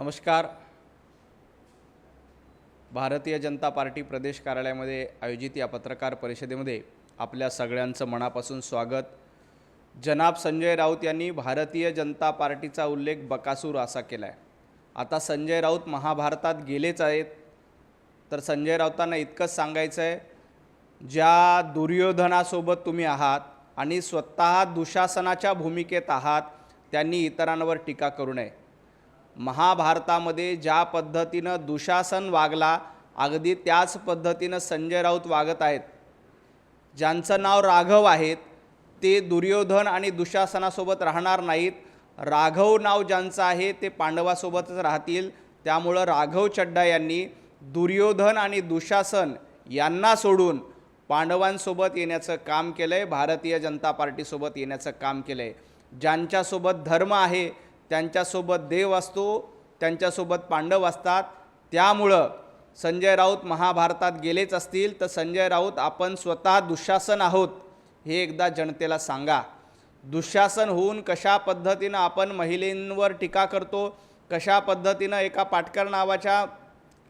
नमस्कार. भारतीय जनता पार्टी प्रदेश कार्यालयामध्ये आयोजित या पत्रकार परिषदेमध्ये आपल्या सगळ्यांचं मनापासून स्वागत. जनाब संजय राऊत यांनी भारतीय जनता पार्टीचा उल्लेख बकासूर असा केला आहे. आता संजय राऊत महाभारतात गेलेच आहेत, तर संजय राऊतांना इतकंच सांगायचं आहे, ज्या दुर्योधनासोबत तुम्ही आहात आणि स्वतः दुशासनाच्या भूमिकेत आहात, त्यांनी इतरांवर टीका करू नये. महाभारतामध्ये ज्या पद्धतीनं दुशासन वागला, अगदी त्याच पद्धतीनं संजय राऊत वागत आहेत. ज्यांचं नाव राघव आहेत ते दुर्योधन आणि दुशासनासोबत राहणार नाहीत. राघव नाव ज्यांचं आहे ते पांडवासोबतच राहतील. त्यामुळं राघव चड्डा यांनी दुर्योधन आणि दुशासन यांना सोडून पांडवांसोबत येण्याचं काम केलं आहे, भारतीय जनता पार्टीसोबत येण्याचं काम केलं आहे. ज्यांच्यासोबत धर्म आहे त्यांच्यासोबत देव असतो, त्यांच्यासोबत पांडव असतात. त्यामुळं संजय राऊत महाभारतात गेलेच असतील तर संजय राऊत आपण स्वतः दुःशासन आहोत हे एकदा जनतेला सांगा. दुःशासन होऊन कशा पद्धतीनं आपण महिलांवर टीका करतो, कशा पद्धतीनं एका पाटकर नावाच्या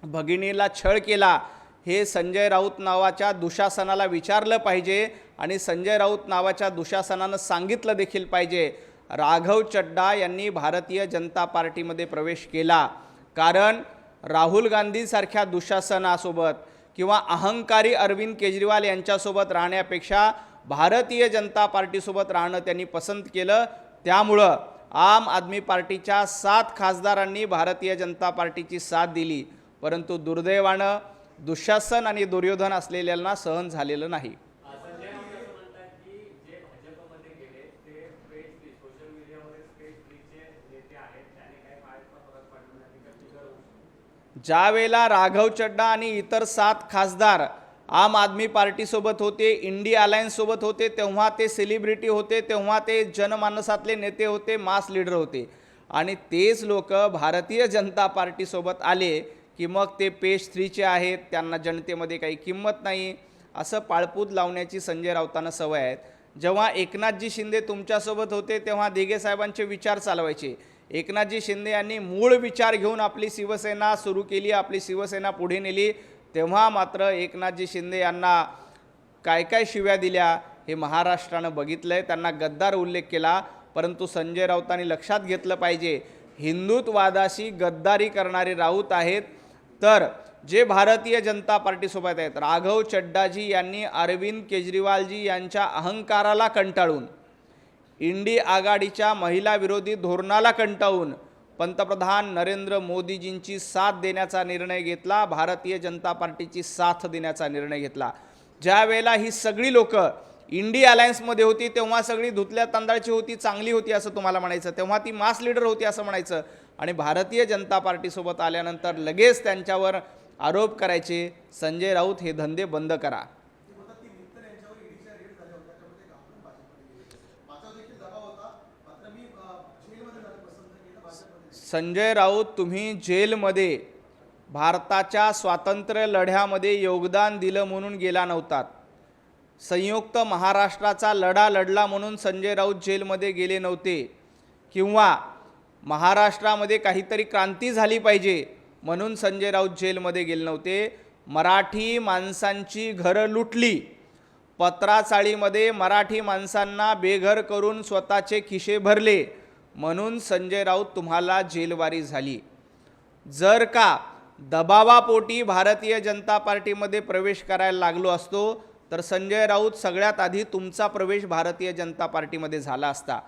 भगिनीला छळ केला, हे संजय राऊत नावाच्या दुःशासनाला विचारलं पाहिजे आणि संजय राऊत नावाच्या दुःशासनानं सांगितलं देखील पाहिजे. राघव चड्डा यांनी भारतीय जनता पार्टीमध्ये प्रवेश केला कारण राहुल गांधीसारख्या दुःशासनासोबत किंवा अहंकारी अरविंद केजरीवाल यांच्यासोबत राहण्यापेक्षा भारतीय जनता पार्टीसोबत राहणं त्यांनी पसंत केलं. त्यामुळं आम आदमी पार्टीच्या 7 खासदारांनी भारतीय जनता पार्टीची साथ दिली, परंतु दुर्दैवानं दुःशासन आणि दुर्योधन असलेल्यांना सहन झालेलं नाही. ज्यावेळेला राघव चड्डा आणि इतर 7 खासदार आम आदमी पार्टीसोबत होते, इंडिया अलायन्ससोबत होते, तेव्हा ते सेलिब्रिटी होते, तेव्हा ते जनमानसातले नेते होते, मास लीडर होते. आणि तेच लोक भारतीय जनता पार्टीसोबत आले की मग ते पेज 3चे आहेत, त्यांना जनतेमध्ये काही किंमत नाही, असं पाळपूत लावण्याची संजय राऊतांना सवय आहे. जेव्हा एकनाथजी शिंदे तुमच्यासोबत होते तेव्हा दिघे साहेबांचे विचार चालवायचे. एकनाथजी शिंदे यांनी मूळ विचार घेऊन आपली शिवसेना सुरू केली, आपली शिवसेना पुढे नेली. तेव्हा मात्र एकनाथजी शिंदे यांना काय काय शिव्या दिल्या हे महाराष्ट्रानं बघितलं आहे. त्यांना गद्दार उल्लेख केला, परंतु संजय राऊतांनी लक्षात घेतलं पाहिजे, हिंदुत्ववादाशी गद्दारी करणारे राऊत आहेत. तर जे भारतीय जनता पार्टीसोबत आहेत, राघव चड्डाजी यांनी अरविंद केजरीवालजी यांच्या अहंकाराला कंटाळून, इंडी आघाडीच्या महिला विरोधी धोरणाला कंटाळून पंतप्रधान नरेंद्र मोदीजींची साथ देण्याचा निर्णय घेतला, भारतीय जनता पार्टीची साथ देण्याचा निर्णय घेतला. ज्या वेळेला ही सगळी लोक इंडिया अलायन्समध्ये होती तेव्हा सगळी धुतल्या तांदळाची होती, चांगली होती असं तुम्हाला म्हणायचं, तेव्हा ती मास लीडर होती असं म्हणायचं. आणि भारतीय जनता पार्टीसोबत आल्यानंतर लगेच त्यांच्यावर आरोप करायचे. संजय राऊत हे धंदे बंद करा. संजय राऊत, तुम्ही जेलमध्ये भारताच्या स्वातंत्र्य लढ्यामध्ये योगदान दिलं म्हणून गेला नव्हतात. संयुक्त महाराष्ट्राचा लढा लढला म्हणून संजय राऊत जेलमध्ये गेले नव्हते, किंवा महाराष्ट्रामध्ये काहीतरी क्रांती झाली पाहिजे म्हणून संजय राऊत जेलमध्ये गेले नव्हते. मराठी माणसांची घरं लुटली, पत्राचाळीमध्ये मराठी माणसांना बेघर करून स्वतःचे खिसे भरले म्हणून संजय राऊत तुम्हाला जेलवारी झाली. जर का दबावापोटी भारतीय जनता पार्टीमध्ये प्रवेश करायला लागलो असतो तर संजय राऊत सगळ्यात आधी तुमचा प्रवेश भारतीय जनता पार्टीमध्ये झाला असता.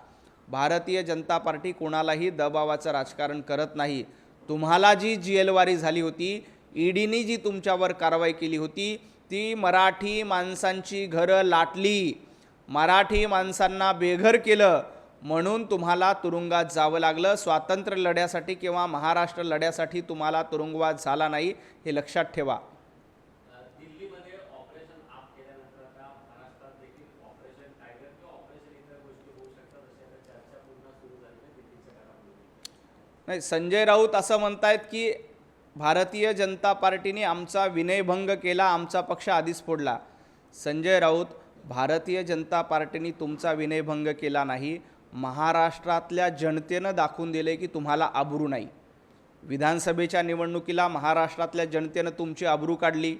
भारतीय जनता पार्टी कोणालाही दबावाचं राजकारण करत नाही. तुम्हाला जी जेलवारी झाली होती, ईडीनी जी तुमच्यावर कारवाई केली होती, ती मराठी माणसांची घरं लाटली, मराठी माणसांना बेघर केलं म्हणून तुम्हाला तुरुंगात जावं लागलं. स्वातंत्र्य लढ्यासाठी किंवा महाराष्ट्र लढ्यासाठी तुम्हाला तुरुंगवास झाला नाही, हे लक्षात ठेवा. दिल्लीमध्ये ऑपरेशन आप केल्यानंतर आता महाराष्ट्रात देखील ऑपरेशन टायगर किंवा ऑपरेशन इतर गोष्टी होऊ शकतात अशा चर्चा पुन्हा सुरू झाली आहे दिल्लीच्या घरामध्ये. नाही, संजय राऊत असं म्हणतायत की भारतीय जनता पार्टीने आमचा विनयभंग केला, आमचा पक्ष आधीच फोडला. संजय राऊत, भारतीय जनता पार्टीने तुमचा विनयभंग केला नाही, महाराष्ट्रातल्या जनतेनं दाखवून दिले की तुम्हाला आबरू नाही. विधानसभेच्या निवडणुकीला महाराष्ट्रातल्या जनतेनं तुमची आबरू काढली,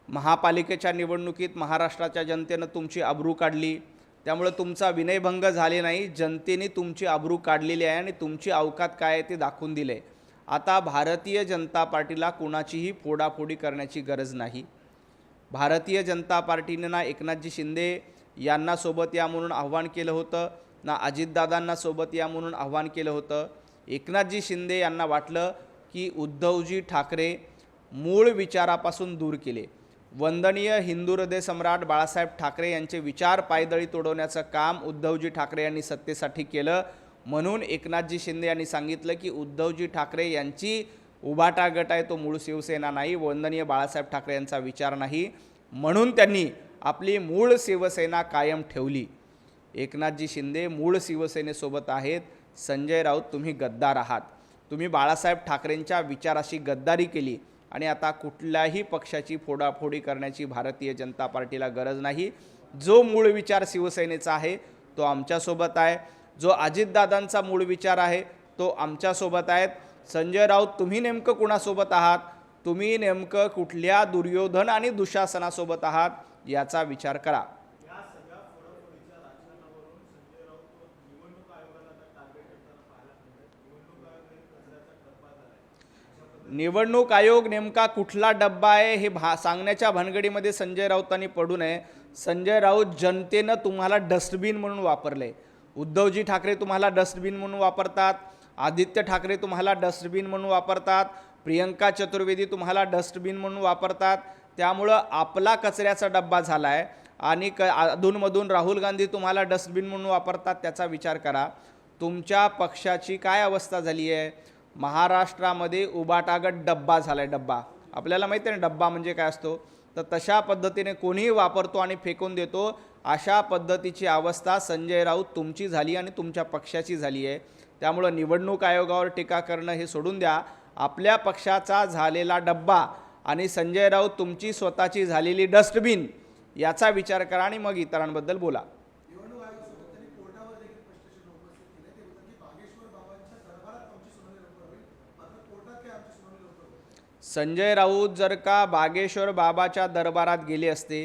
महापालिकेच्या निवडणुकीत महाराष्ट्राच्या जनतेनं तुमची आबरू काढली. त्यामुळे तुमचा विनयभंग झाले नाही, जनतेने तुमची आबरू काढलेली आहे आणि तुमची अवकात काय आहे ते दाखवून दिले. आता भारतीय जनता पार्टीला कुणाचीही फोडाफोडी करण्याची गरज नाही. भारतीय जनता पार्टीने ना एकनाथजी शिंदे यांना सोबत या म्हणून आव्हान केलं होतं, ना अजितदादांना सोबत या म्हणून आव्हान केलं होतं. एकनाथजी शिंदे यांना वाटलं की उद्धवजी ठाकरे मूळ विचारापासून दूर केले. वंदनीय हिंदू हृदय सम्राट बाळासाहेब ठाकरे यांचे विचार पायदळी तोडवण्याचं काम उद्धवजी ठाकरे यांनी सत्तेसाठी केलं. म्हणून एकनाथजी शिंदे यांनी सांगितलं की उद्धवजी ठाकरे यांची उभाटा गट आहे तो मूळ शिवसेना नाही, वंदनीय बाळासाहेब ठाकरे यांचा विचार नाही. म्हणून त्यांनी आपली मूळ शिवसेना कायम ठेवली. एकनाथजी शिंदे मूळ शिवसेनेसोबत आहेत. संजय राऊत तुम्ही गद्दार आहात. तुम्ही बाळासाहेब ठाकरेंच्या विचाराशी गद्दारी केली आणि आता कुठल्याही पक्षाची फोडाफोडी करण्याची भारतीय जनता पार्टीला गरज नाही. जो मूळ विचार शिवसेनेचा आहे तो आमच्यासोबत आहे, जो अजितदादांचा मूळ विचार आहे तो आमच्यासोबत आहेत. संजय राऊत तुम्ही नेमकं कुणासोबत आहात, तुम्ही नेमकं कुठल्या दुर्योधन आणि दुःशासनासोबत आहात याचा विचार करा. निवडणूक आयोग नेमका कुठला डब्बा आहे हे सांगण्याच्या भानगडीमध्ये संजय राऊतांनी पडू नये. संजय राऊत जनतेनं तुम्हाला डस्टबिन म्हणून वापरले. उद्धवजी ठाकरे तुम्हाला डस्टबिन म्हणून वापरतात, आदित्य ठाकरे तुम्हाला डस्टबिन म्हणून वापरतात, प्रियंका चतुर्वेदी तुम्हाला डस्टबिन म्हणून वापरतात. त्यामुळं आपला कचऱ्याचा डब्बा झाला आहे आणि अधूनमधून राहुल गांधी तुम्हाला डस्टबिन म्हणून वापरतात. त्याचा विचार करा. तुमच्या पक्षाची काय अवस्था झाली आहे. महाराष्ट्रामध्ये उबाटागट डब्बा झाला आहे. डब्बा आपल्याला माहिती आहे ना डब्बा म्हणजे काय असतो, तर तशा पद्धतीने कोणीही वापरतो आणि फेकून देतो. अशा पद्धतीची अवस्था संजय राऊत तुमची झाली आणि तुमच्या पक्षाची झाली आहे. त्यामुळं निवडणूक आयोगावर टीका करणं हे सोडून द्या. आपल्या पक्षाचा झालेला डब्बा आणि संजय राऊत तुमची स्वतःची झालेली डस्टबिन याचा विचार करा आणि मग इतरांबद्दल बोला. संजय राऊत जर का बागेश्वर बाबाच्या दरबारात गेले असते,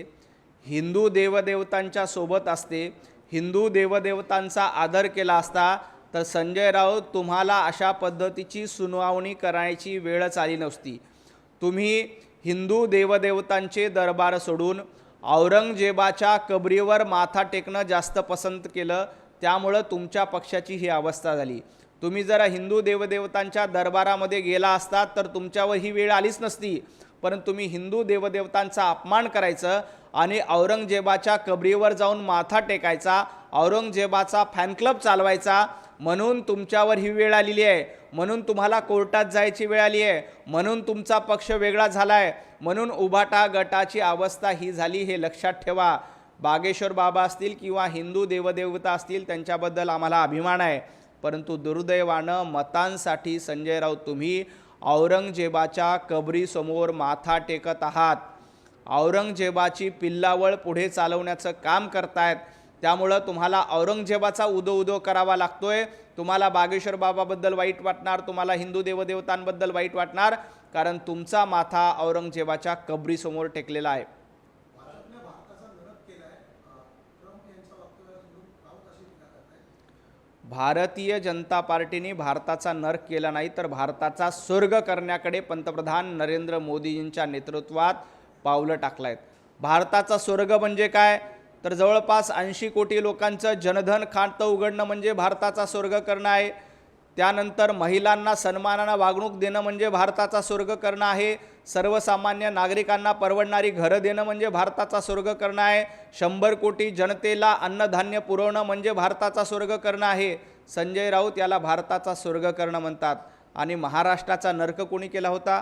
हिंदू देवदेवतांच्या सोबत असते, हिंदू देवदेवतांचा आदर केला असता, तर संजय राऊत तुम्हाला अशा पद्धतीची सुनावणी करायची वेळच आली नसती. तुम्ही हिंदू देवदेवतांचे दरबार सोडून औरंगजेबाच्या कबरीवर माथा टेकणं जास्त पसंत केलं. त्यामुळं तुमच्या पक्षाची ही अवस्था झाली. तुम्ही जरा हिंदू देवदेवतांच्या दरबारामध्ये गेला असतात तर तुमच्यावर ही वेळ आलीच नसती. पण तुम्ही हिंदू देवदेवतांचा अपमान करायचं आणि औरंगजेबाच्या कबरीवर जाऊन माथा टेकायचा, औरंगजेबाचा फॅन क्लब चालवायचा, म्हणून तुमच्यावर ही वेळ आलेली आहे. म्हणून तुम्हाला कोर्टात जायची वेळ आली आहे. म्हणून तुमचा पक्ष वेगळा झाला आहे. म्हणून उभाटा गटाची अवस्था ही झाली हे लक्षात ठेवा. बागेश्वर बाबा असतील किंवा हिंदू देवदेवता असतील त्यांच्याबद्दल आम्हाला अभिमान आहे. परंतु दुर्दैवानं मतांसाठी संजय राऊत तुम्ही औरंगजेबाच्या कबरीसमोर माथा टेकत आहात. औरंगजेबाची पिल्लावळ पुढे चालवण्याचं काम करतायत. त्यामुळं तुम्हाला औरंगजेबाचा उदो करावा लागतोय. तुम्हाला बागेश्वर बाबाबद्दल वाईट वाटणार, तुम्हाला हिंदू देवदेवतांबद्दल वाईट वाटणार, कारण तुमचा माथा औरंगजेबाच्या कबरीसमोर टेकलेला आहे. भारतीय जनता पार्टीने भारताचा नरक केला नाही तर भारताचा स्वर्ग करण्याकडे पंतप्रधान नरेंद्र मोदींच्या नेतृत्वात पावलं टाकलायत. भारताचा स्वर्ग म्हणजे काय, तर जवळपास 80 कोटी लोकांचं जनधन खातं उघडणं म्हणजे भारताचा स्वर्ग करणं आहे. त्यानंतर महिलांना सन्मानानं वागणूक देणं म्हणजे भारताचा स्वर्ग करणं आहे. सर्वसामान्य नागरिकांना परवडणारी घरं देणं म्हणजे भारताचा स्वर्ग करणं आहे. 100 कोटी जनतेला अन्नधान्य पुरवणं म्हणजे भारताचा स्वर्ग करणं आहे. संजय राऊत याला भारताचा स्वर्ग करणं म्हणतात. आणि महाराष्ट्राचा नरक कोणी केला होता,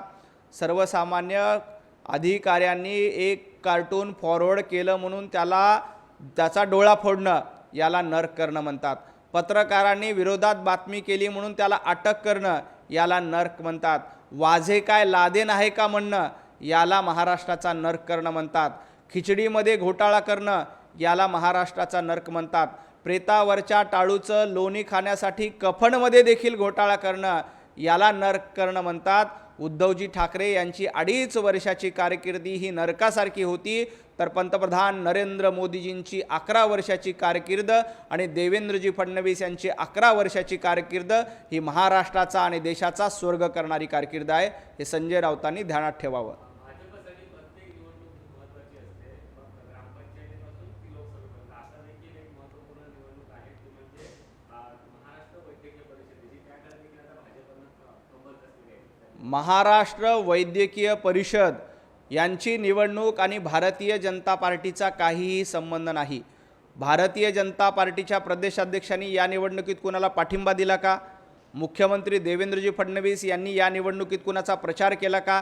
सर्वसामान्य अधिकाऱ्यांनी एक कार्टून फॉरवर्ड केलं म्हणून त्याचा डोळा फोडणं याला नरक करणं म्हणतात. पत्रकारांनी विरोधात बातमी केली म्हणून त्याला अटक करणं याला नरक म्हणतात. वाझे काय लादेन आहे का म्हणणं याला महाराष्ट्राचा नरक करणं म्हणतात. खिचडीमध्ये घोटाळा करणं याला महाराष्ट्राचा नरक म्हणतात. प्रेतावरच्या टाळूचं लोणी खाण्यासाठी कफनमध्ये देखील घोटाळा करणं याला नरक करणं म्हणतात. उद्धवजी ठाकरे यांची 2.5 वर्षाची कारकिर्दी ही नरकासारखी होती, तर पंतप्रधान नरेंद्र मोदीजींची 11 वर्षाची कारकीर्द आणि देवेंद्रजी फडणवीस यांची 11 वर्षाची कारकीर्द ही महाराष्ट्राचा आणि देशाचा स्वर्ग करणारी कारकीर्द आहे. हे संजय राऊतांनी ध्यानात ठेवावं. भाजपसाठी प्रत्येक निवडणूक महत्त्वाची असते. मग ग्रामपंचायतीपासून ती लोकसभेपर्यंत असा देखील एक महत्त्वपूर्ण निवडणूक आहे ती म्हणजे महाराष्ट्र वैद्यकीय परिषद, जी त्या काळात देखील आता भाजपनं कंबर कसलेली आहे. महाराष्ट्र वैद्यकीय परिषद यांची निवडणूक आणि भारतीय जनता पार्टीचा काहीही संबंध नाही. भारतीय जनता पार्टीच्या प्रदेशाध्यक्षांनी या निवडणुकीत कुणाला पाठिंबा दिला का? मुख्यमंत्री देवेंद्रजी फडणवीस यांनी या निवडणुकीत कुणाचा प्रचार केला का?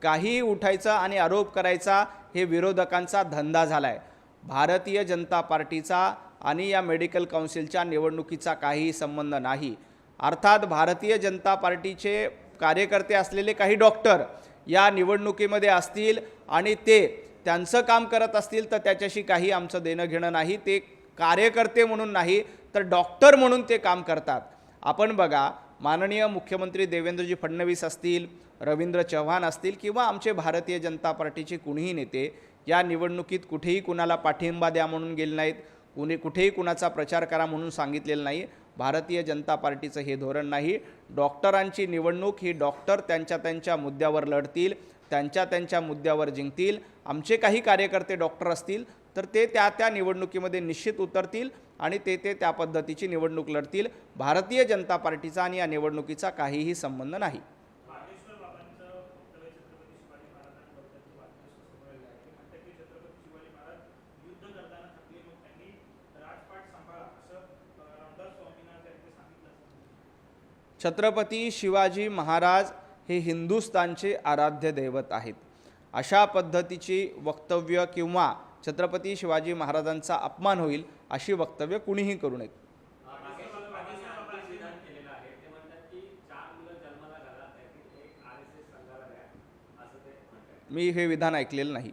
काही उठायचा आणि आरोप करायचा हे विरोधकांचा धंदा झाला आहे. भारतीय जनता पार्टीचा आणि या मेडिकल काउन्सिलच्या निवडणुकीचा काहीही संबंध नाही. अर्थात भारतीय जनता पार्टीचे कार्यकर्ते असलेले काही डॉक्टर या निवडणुकीमध्ये असतील आणि ते त्यांचं काम करत असतील तर त्याच्याशी काही आमचं देणं घेणं नाही. ते कार्यकर्ते म्हणून नाही तर डॉक्टर म्हणून ते काम करतात. आपण बघा, माननीय मुख्यमंत्री देवेंद्रजी फडणवीस असतील, रवींद्र चव्हाण असतील किंवा आमचे भारतीय जनता पार्टीचे कुणीही नेते या निवडणुकीत कुठेही कुणाला पाठिंबा द्या म्हणून गेले नाहीत, कुठेही कुणाचा प्रचार करा म्हणून सांगितलेलं नाही. भारतीय जनता पार्टीचं हे धोरण नाही. डॉक्टरांची निवडणूक ही डॉक्टर त्यांच्या मुद्द्यावर लढतील, त्यांच्या मुद्द्यावर जिंकतील. आमचे काही कार्यकर्ते डॉक्टर असतील तर ते त्या निवडणुकीमध्ये निश्चित उतरतील आणि ते त्या पद्धतीची निवडणूक लढतील. भारतीय जनता पार्टीचा आणि या निवडणुकीचा काहीही संबंध नाही. छत्रपती शिवाजी महाराज हे हिंदुस्थानचे आराध्य दैवत आहेत. अशा पद्धतीची वक्तव्य किंवा छत्रपती शिवाजी महाराजांचा अपमान होईल अशी वक्तव्य कुणीही करू नयेत. विधान केलेलं आहे. ते म्हणतात की 4 मुलं जन्माला घाला, त्यातील एक RSS संघाला द्या, असं ते म्हणतात. मी हे विधान ऐकलेलं नाही.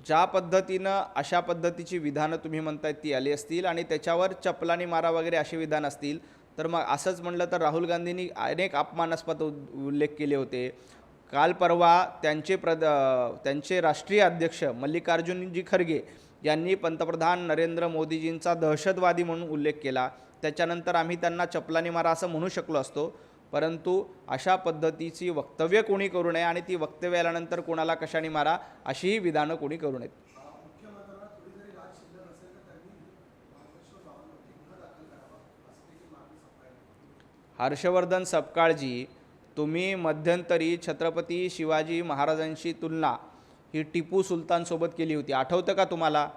ज्या पद्धतीनं अशा पद्धतीची विधानं तुम्ही म्हणताय ती आली असतील आणि त्याच्यावर चपलानी मारा वगैरे असे विधान असतील तर मग असंच म्हणलं तर राहुल गांधींनी अनेक अपमानास्पद उल्लेख केले होते. काल परवा त्यांचे राष्ट्रीय अध्यक्ष मल्लिकार्जुनजी खरगे यांनी पंतप्रधान नरेंद्र मोदीजींचा दहशतवादी म्हणून उल्लेख केला. त्याच्यानंतर आम्ही त्यांना चपलानी मारा असं म्हणू शकलो असतो, परंतु अशा पद्धतीची वक्तव्य कोणी करू नये आणि ती वक्तव्य आल्यानंतर कोणाला कशाने मारा अशीही विधानं कोणी करू नयेत. हर्षवर्धन सपकाळजी, तुम्ही मध्यंतरी छत्रपती शिवाजी महाराजांची तुलना ही टिपू सुलतानसोबत केली होती. आठवतं का तुम्हाला?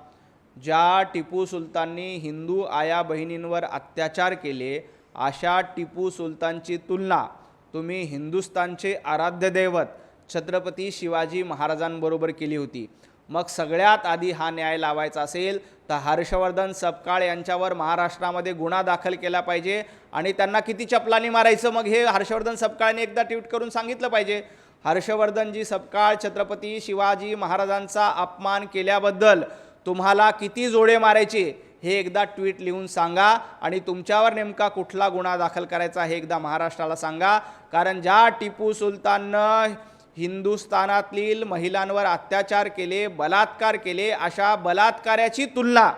ज्या टिपू सुलताननी हिंदू आया बहिणींवर अत्याचार केले अशा टिपू सुलतानची तुलना तुम्ही हिंदुस्थानचे आराध्य दैवत छत्रपती शिवाजी महाराजांबरोबर केली होती. मग सगळ्यात आधी हा न्याय लावायचा असेल तर हर्षवर्धन सपकाळ यांच्यावर महाराष्ट्रामध्ये गुन्हा दाखल केला पाहिजे आणि त्यांना किती चपलानी मारायचं मग हे हर्षवर्धन सपकाळने एकदा ट्विट करून सांगितलं पाहिजे. हर्षवर्धनजी सपकाळ, छत्रपती शिवाजी महाराजांचा अपमान केल्याबद्दल तुम्हाला किती जोडे मारायचे हे एकदा ट्विट लिहून सांगा आणि तुमच्यावर नेमका कुठला गुन्हा दाखल करायचा हे एकदा महाराष्ट्राला सांगा. कारण ज्या टिपू सुलताननं हिंदुस्थानातील महिलांवर अत्याचार केले, बलात्कार केले, अशा बलात्काराची तुलना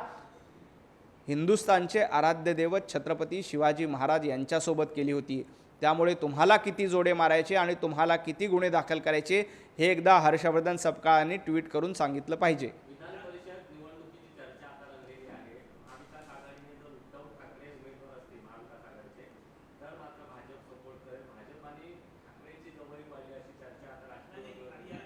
हिंदुस्थानचे आराध्य दैवत छत्रपती शिवाजी महाराज यांच्यासोबत केली होती. त्यामुळे तुम्हाला किती जोडे मारायचे आणि तुम्हाला किती गुन्हे दाखल करायचे हे एकदा हर्षवर्धन सपकाळांनी ट्विट करून सांगितलं पाहिजे. विधान परिषद निवडणुकीची चर्चा आता रंगलेली आहे. महाविकास आघाडीने जर उद्धव ठाकरे उमेदवार असतील महाविकास आघाडीचे तर मात्र भाजप सपोर्ट करेल. भाजप आणि ठाकरेंची जवळीक वाढली अशी चर्चा आता राष्ट्रीय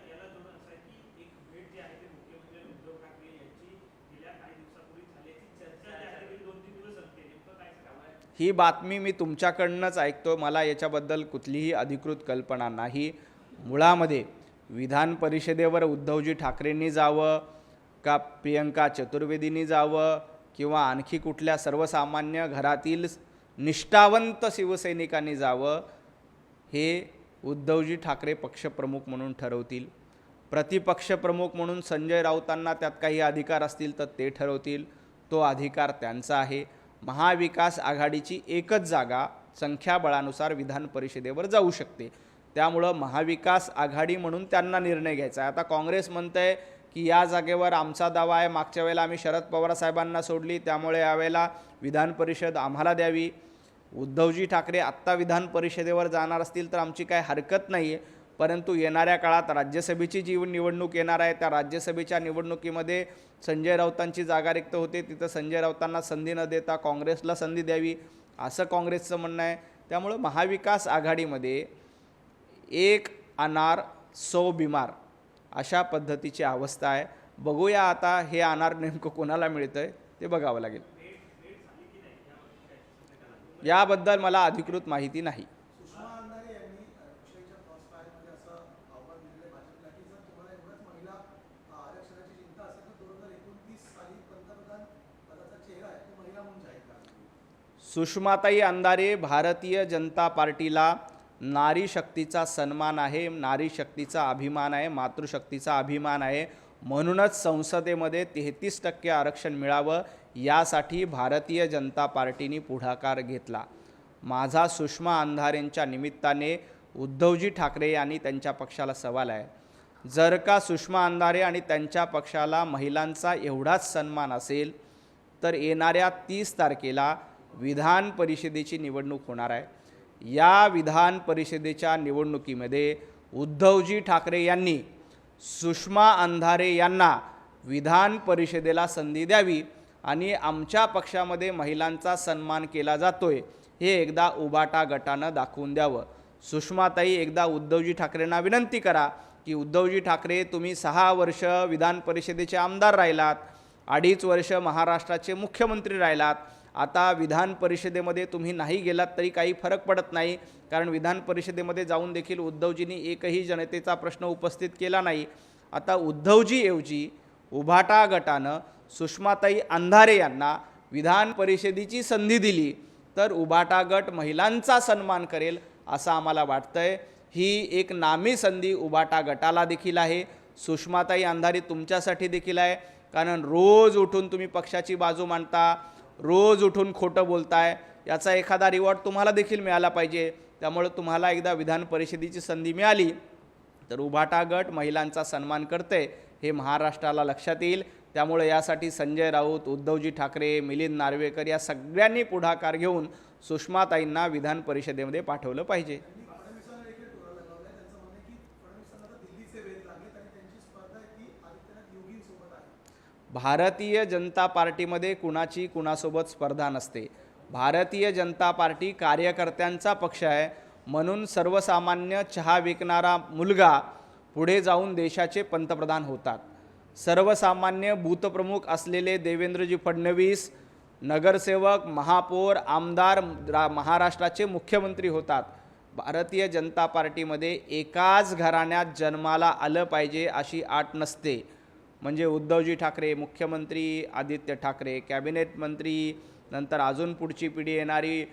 याला जोडून असं आहे की एक भेट जी आहे ती मुख्यमंत्री उद्धव ठाकरे यांची गेल्या काही दिवसापूर्वी झाल्याची चर्चा जी आहे ती 2-3 दिवस असते. नेमकं काय सांगावं? ही बातमी मी तुमच्याकडनंच ऐकतो. मला याच्याबद्दल कुठलीही अधिकृत कल्पना नाही. मुळामध्ये विधान परिषदेवर उद्धवजी ठाकरेंनी जावं का प्रियंका चतुर्वेदींनी जावं किंवा आणखी कुठल्या सर्वसामान्य घरातील निष्ठावंत शिवसैनिकांनी जावं हे उद्धवजी ठाकरे पक्षप्रमुख म्हणून ठरवतील. प्रतिपक्षप्रमुख म्हणून संजय राऊतांना त्यात काही अधिकार असतील तर ते ठरवतील. तो अधिकार त्यांचा आहे. महाविकास आघाडीची एकच जागा संख्याबळानुसार विधान परिषदेवर जाऊ शकते. त्यामुळं महाविकास आघाडी म्हणून त्यांना निर्णय घ्यायचा आहे. आता काँग्रेस म्हणतंय की या जागेवर आमचा दावा आहे, मागच्या वेळेला आम्ही शरद पवार साहेबांना सोडली, त्यामुळे यावेळेला विधान परिषद आम्हाला द्यावी. उद्धवजी ठाकरे आत्ता विधान परिषदेवर जाणार असतील तर आमची काय हरकत नाही आहे, परंतु येणाऱ्या काळात राज्यसभेची जी निवडणूक येणार आहे त्या राज्यसभेच्या निवडणुकीमध्ये संजय राऊतांची जागा रिक्त होते, तिथं संजय राऊतांना संधी न देता काँग्रेसला संधी द्यावी असं काँग्रेसचं म्हणणं आहे. त्यामुळं महाविकास आघाडीमध्ये एक अनार 100 बिमार अशा पद्धतीची अवस्था आहे. बघूया आता हे अनार नेमकं कोणाला मिळतं आहे ते बघावं लागेल. याबद्दल मला अधिकृत माहिती नाही. सुषमा अंधारे यांनी लोकशाहीच्या क्रॉस फायरमध्ये असं आव्हान दिलेलं आहे भाजपला की जर तुम्हाला एवढंच महिला आरक्षणाची चिंता असेल तर 2029 साली पंतप्रधान पदाचा चेहरा आहे तो महिला म्हणून जाहीर करा. सुषमाताई अंधारे भारतीय जनता पार्टीला नारी शक्तीचा सन्मान आहे, नारी शक्तीचा अभिमान आहे, मातृशक्तीचा अभिमान आहे. म्हणूनच संसदेमध्ये 33% आरक्षण मिळावं यासाठी भारतीय जनता पार्टीने पुढाकार घेतला. माझा सुषमा अंधारेंच्या निमित्ताने उद्धवजी ठाकरे यांनी त्यांच्या पक्षाला सवाल आहे, जर का सुषमा अंधारे आणि त्यांच्या पक्षाला महिलांचा एवढाच सन्मान असेल तर येणाऱ्या 30 तारखेला विधान परिषदेची निवडणूक होणार आहे. या विधान परिषदेच्या निवडणुकीमध्ये उद्धवजी ठाकरे यांनी सुषमा अंधारे यांना विधान परिषदेला संधी द्यावी आणि आमच्या पक्षामध्ये महिलांचा सन्मान केला जातोय हे एकदा उबाटा गटानं दाखवून द्यावं. सुषमाताई एकदा उद्धवजी ठाकरेंना विनंती करा की उद्धवजी ठाकरे तुम्ही 6 वर्ष विधान परिषदेचे आमदार राहिलात, 2.5 वर्ष महाराष्ट्राचे मुख्यमंत्री राहिलात, आता विधान परिषदेमध्ये तुम्ही नाही गेलात तरी काही फरक पडत नाही, कारण विधान परिषदेमध्ये जाऊन देखील उद्धवजींनी एकही जनतेचा प्रश्न उपस्थित केला नाही. आता उद्धवजीऐवजी उभाटा गटानं सुषमाताई अंधारे यांना विधान परिषदेची संधी दिली तर उभाटा गट महिलांचा सन्मान करेल असं आम्हाला वाटतंय. ही एक नामी संधी उभाटा गटाला देखील आहे, सुषमाताई अंधारे तुमच्यासाठी देखील आहे, कारण रोज उठून तुम्ही पक्षाची बाजू मांडता, रोज उठून खोटं बोलताय, याचा एखादा रिवॉर्ड तुम्हाला देखील मिळाला पाहिजे. त्यामुळे तुम्हाला एकदा विधान परिषदेची संधी मिळाली तर उभाटा गट महिलांचा सन्मान करते हे महाराष्ट्राला लक्षात येईल. त्यामुळे यासाठी संजय राऊत, उद्धवजी ठाकरे, मिलिंद नार्वेकर या सगळ्यांनी पुढाकार घेऊन सुषमाताईंना विधान परिषदेमध्ये पाठवलं पाहिजे. फडणवीसांना देखील टोला लगावलाय. त्यांचं म्हणणं आहे की फडणवीसांना आता दिल्लीचे वेध लागलेत आणि त्यांची स्पर्धा आहे ती आदित्यनाथ योगींसोबत आहे. भारतीय जनता पार्टीमध्ये कुणाची कुणासोबत स्पर्धा नसते. भारतीय जनता पार्टी कार्यकर्त्यांचा पक्ष आहे, म्हणून सर्वसामान्य चहा विकणारा मुलगा पुढे जाऊन देशाचे पंतप्रधान होतात. सर्वसामान्य बूथप्रमुख असलेले देवेंद्रजी फडणवीस नगरसेवक, महापौर, आमदार, महाराष्ट्राचे मुख्यमंत्री होतात. भारतीय जनता पार्टीमध्ये एकाच घराण्यात जन्माला आलं पाहिजे अशी अट नसते. म्हणजे उद्धवजी ठाकरे मुख्यमंत्री, आदित्य ठाकरे कॅबिनेट मंत्री, नंतर अजून पुढची पिढी येणारी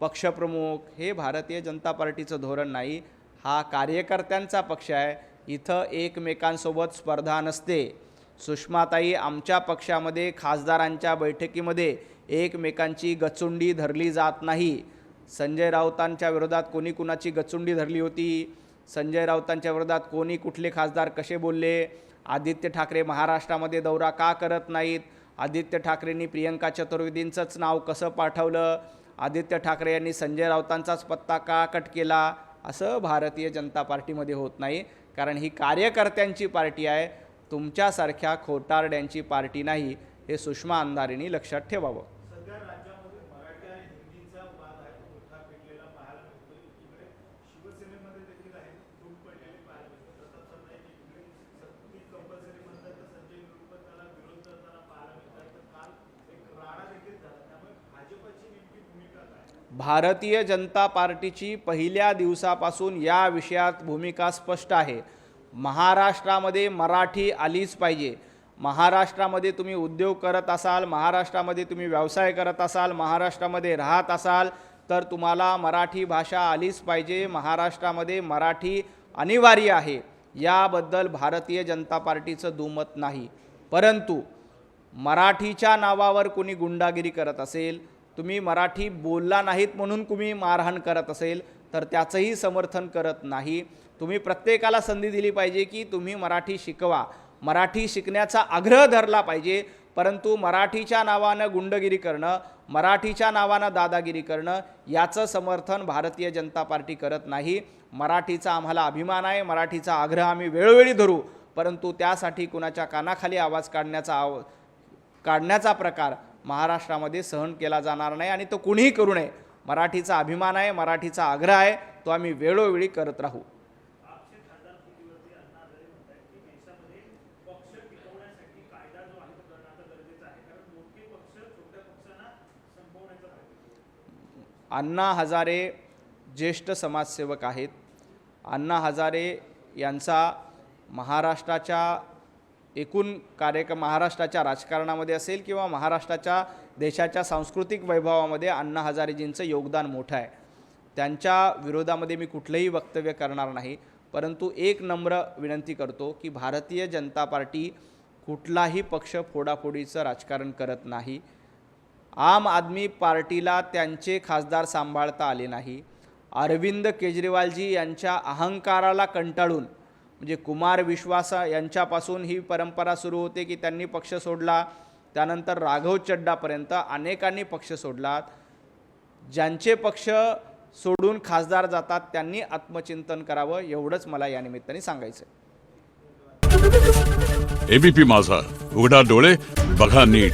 पक्षप्रमुख, हे भारतीय जनता पार्टीचं धोरण नाही. हा कार्यकर्त्यांचा पक्ष आहे. इथं एकमेकांसोबत स्पर्धा नसते. सुषमाताई आमच्या पक्षामध्ये खासदारांच्या बैठकीमध्ये एकमेकांची गचुंडी धरली जात नाही. संजय राऊतांच्या विरोधात कोणी कुणाची गचुंडी धरली होती, संजय राऊतांच्या विरोधात कोणी कुठले खासदार कसे बोलले, आदित्य ठाकरे महाराष्ट्रामध्ये दौरा का करत नाहीत, आदित्य ठाकरेंनी प्रियंका चतुर्वेदींचंच नाव कसं पाठवलं, आदित्य ठाकरे यांनी संजय राऊतांचाच पत्ता का कट केला, असं भारतीय जनता पार्टीमध्ये होत नाही. कारण ही कार्यकर्त्यांची पार्टी आहे, तुमच्यासारख्या खोटारड्यांची पार्टी नाही. हे सुषमा अंधारेंनी लक्षात ठेवावं. सध्या राज्यामध्ये मराठी आणि हिंदीचा वाद आहे तो मोठा पेटलेला पाहायला मिळतो. इकडे शिवसेनेमध्ये देखील आहे फूट पडलेली पाहायला मिळतो. प्रताप सरनाईक इकडे सक्ती कंपल्सरी म्हणतात तर संजय निरुपत त्याला विरोध करताना पाहायला मिळतात. तर काल एक राडा देखील झाला. त्यामुळे भाजपची नेमकी भूमिका काय? भारतीय जनता पार्टीची पहिल्या दिवसापासून या विषयात भूमिका स्पष्ट आहे. महाराष्ट्रामध्ये मराठी आलीच पाहिजे. महाराष्ट्रामध्ये तुम्ही उद्योग करत असाल, महाराष्ट्रामध्ये तुम्ही व्यवसाय करत असाल, महाराष्ट्रामध्ये राहत असाल तर तुम्हाला मराठी भाषा आलीच पाहिजे. महाराष्ट्रामध्ये मराठी अनिवार्य आहे, याबद्दल भारतीय जनता पार्टीचं दुमत नाही. परंतु मराठीच्या नावावर कुणी गुंडागिरी करत असेल, तुम्ही मराठी बोलला नाहीत म्हणून तुम्ही मारहाण करत असेल तर त्याचंही समर्थन करत नाही. तुम्ही प्रत्येकाला संधी दिली पाहिजे की तुम्ही मराठी शिकवा, मराठी शिकण्याचा आग्रह धरला पाहिजे. परंतु मराठीच्या नावानं गुंडगिरी करणं, मराठीच्या नावानं दादागिरी करणं याचं समर्थन भारतीय जनता पार्टी करत नाही. मराठीचा आम्हाला अभिमान आहे, मराठीचा आग्रह आम्ही वेळोवेळी धरू, परंतु त्यासाठी कुणाच्या कानाखाली आवाज काढण्याचा प्रकार महाराष्ट्रामध्ये सहन केला जाणार नाही आणि तो कुणीही करू नये. मराठीचा अभिमान आहे, मराठीचा आग्रह आहे, तो आम्ही वेळोवेळी करत राहू. आपचे खासदार फुटीवरती अण्णा हजारे म्हणतात की देशामध्ये पक्ष टिकवण्यासाठी कायदा जो आहे तो करणं आता गरजेचं आहे, कारण मोठे पक्ष छोट्या पक्षांना संपवण्याचा प्रयत्न. अण्णा हजारे ज्येष्ठ समाजसेवक आहेत. अण्णा हजारे यांचा महाराष्ट्राच्या एकूण महाराष्ट्राच्या राजकारणामध्ये असेल किंवा महाराष्ट्राच्या देशाच्या सांस्कृतिक वैभवामध्ये अण्णा हजारेजींचं योगदान मोठं आहे. त्यांच्या विरोधामध्ये मी कुठलंही वक्तव्य करणार नाही, परंतु एक नम्र विनंती करतो की भारतीय जनता पार्टी कुठलाही पक्ष फोडाफोडीचं राजकारण करत नाही. आम आदमी पार्टीला त्यांचे खासदार सांभाळता आले नाही. अरविंद केजरीवालजी यांच्या अहंकाराला कंटाळून, म्हणजे कुमार विश्वास यांच्यापासून ही परंपरा सुरू होते की त्यांनी पक्ष सोडला, त्यानंतर राघव चड्डापर्यंत अनेकांनी पक्ष सोडला. ज्यांचे पक्ष सोडून खासदार जातात त्यांनी आत्मचिंतन करावं, एवढंच मला या निमित्ताने सांगायचं आहे. एबीपी माझा, उघडा डोळे बघा नीट.